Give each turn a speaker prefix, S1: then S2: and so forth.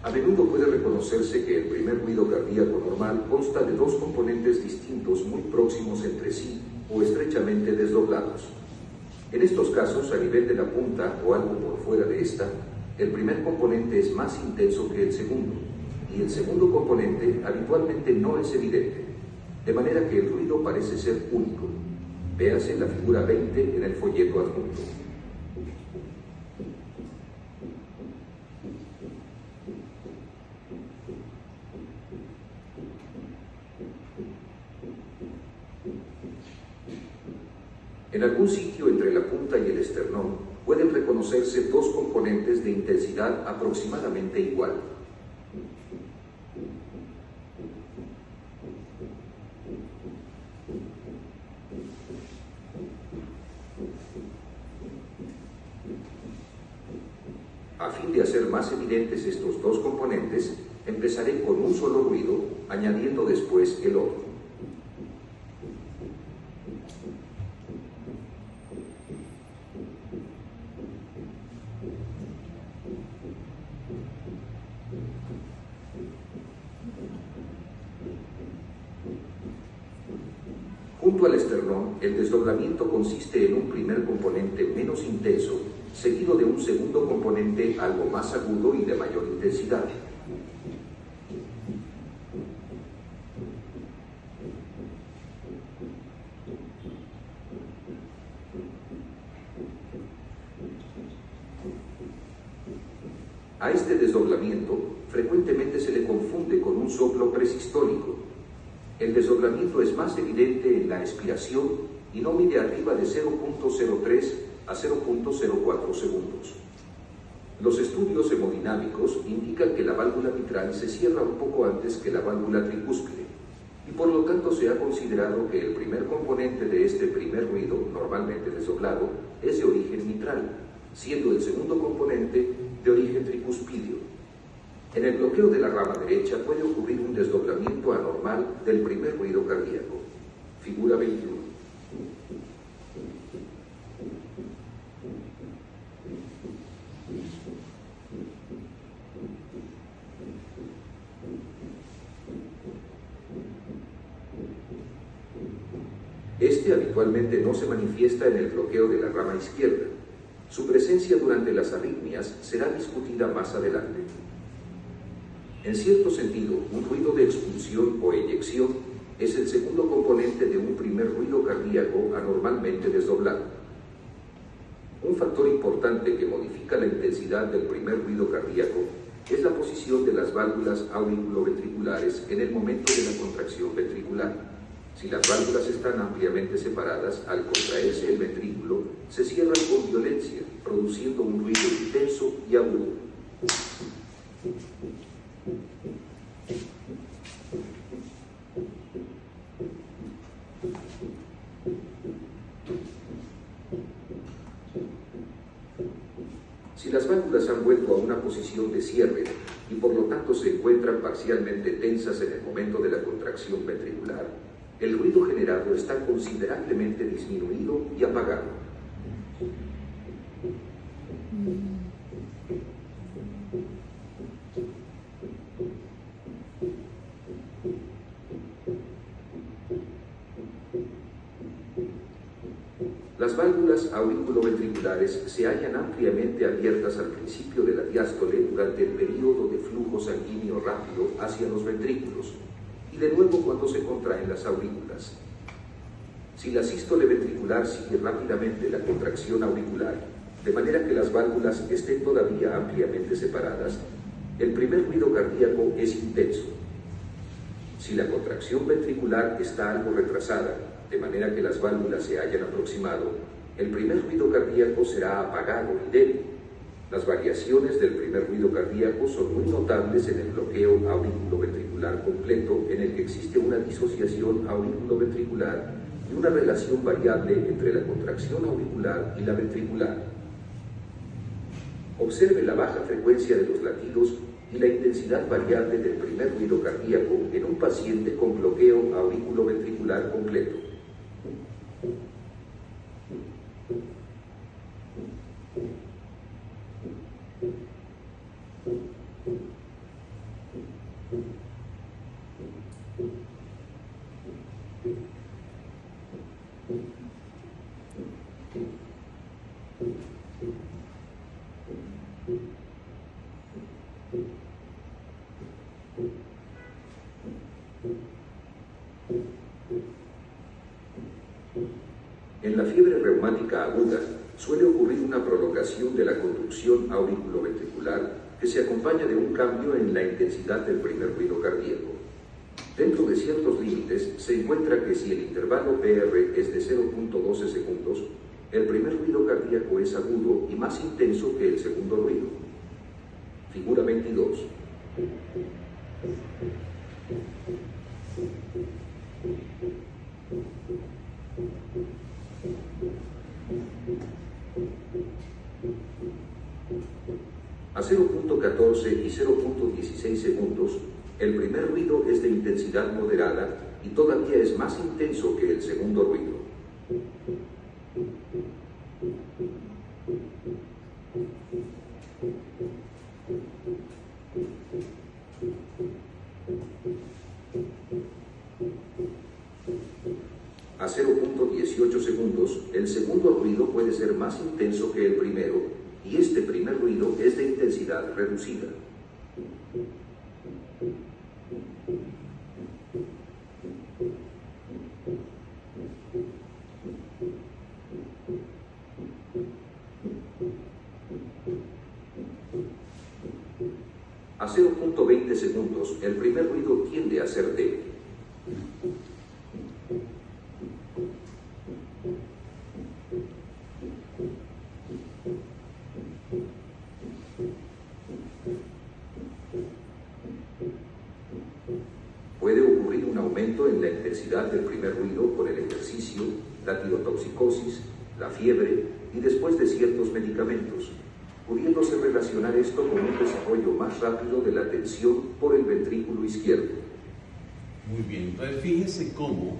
S1: A menudo puede reconocerse que el primer ruido cardíaco normal consta de dos componentes distintos muy próximos entre sí o estrechamente desdoblados. En estos casos, a nivel de la punta o algo por fuera de esta, el primer componente es más intenso que el segundo, y el segundo componente habitualmente no es evidente, de manera que el ruido parece ser único. Véase la figura 20 en el folleto adjunto. En algún sitio entre la punta y el esternón pueden reconocerse dos componentes de intensidad aproximadamente igual. A fin de hacer más evidentes estos dos componentes, empezaré con un solo ruido, añadiendo después el otro. Junto al esternón, el desdoblamiento consiste en un primer componente menos intenso, seguido de un segundo componente algo más agudo y de mayor intensidad. A este desdoblamiento frecuentemente se le confunde con un soplo presistólico. El desdoblamiento es más evidente en la expiración y no mide arriba de 0.03 a 0.04 segundos. Los estudios hemodinámicos indican que la válvula mitral se cierra un poco antes que la válvula tricúspide y por lo tanto se ha considerado que el primer componente de este primer ruido, normalmente desdoblado, es de origen mitral, siendo el segundo componente de origen tricúspidio. En el bloqueo de la rama derecha puede ocurrir un desdoblamiento anormal del primer ruido cardíaco. Figura 21. Este habitualmente no se manifiesta en el bloqueo de la rama izquierda. Su presencia durante las arritmias será discutida más adelante. En cierto sentido, un ruido de expulsión o eyección es el segundo componente de un primer ruido cardíaco anormalmente desdoblado. Un factor importante que modifica la intensidad del primer ruido cardíaco es la posición de las válvulas auriculoventriculares en el momento de la contracción ventricular. Si las válvulas están ampliamente separadas, al contraerse el ventrículo, se cierran con violencia, produciendo un ruido intenso y agudo. Si las válvulas han vuelto a una posición de cierre y por lo tanto se encuentran parcialmente tensas en el momento de la contracción ventricular, el ruido generado está considerablemente disminuido y apagado. Las válvulas auriculoventriculares se hallan ampliamente abiertas al principio de la diástole durante el período de flujo sanguíneo rápido hacia los ventrículos y de nuevo cuando se contraen las aurículas. Si la sístole ventricular sigue rápidamente la contracción auricular, de manera que las válvulas estén todavía ampliamente separadas, el primer ruido cardíaco es intenso. Si la contracción ventricular está algo retrasada, de manera que las válvulas se hayan aproximado, el primer ruido cardíaco será apagado y débil. Las variaciones del primer ruido cardíaco son muy notables en el bloqueo auriculoventricular completo, en el que existe una disociación auriculoventricular y una relación variable entre la contracción auricular y la ventricular. Observe la baja frecuencia de los latidos y la intensidad variable del primer ruido cardíaco en un paciente con bloqueo auriculoventricular completo. una prolongación de la conducción auriculoventricular que se acompaña de un cambio en la intensidad del primer ruido cardíaco. Dentro de ciertos límites se encuentra que si el intervalo PR es de 0.12 segundos, el primer ruido cardíaco es agudo y más intenso que el segundo ruido. Figura 22. A 0.14 y 0.16 segundos, el primer ruido es de intensidad moderada y todavía es más intenso que el segundo ruido. A 0.18 segundos, el segundo ruido puede ser más intenso que el primero, y este primer ruido es de intensidad reducida. A 0.20 segundos, el primer ruido tiende a ser débil. Puede ocurrir un aumento en la intensidad del primer ruido con el ejercicio, la tirotoxicosis, la fiebre y después de ciertos medicamentos, pudiéndose relacionar esto con un desarrollo más rápido de la tensión por el ventrículo izquierdo.
S2: Muy bien, entonces fíjese cómo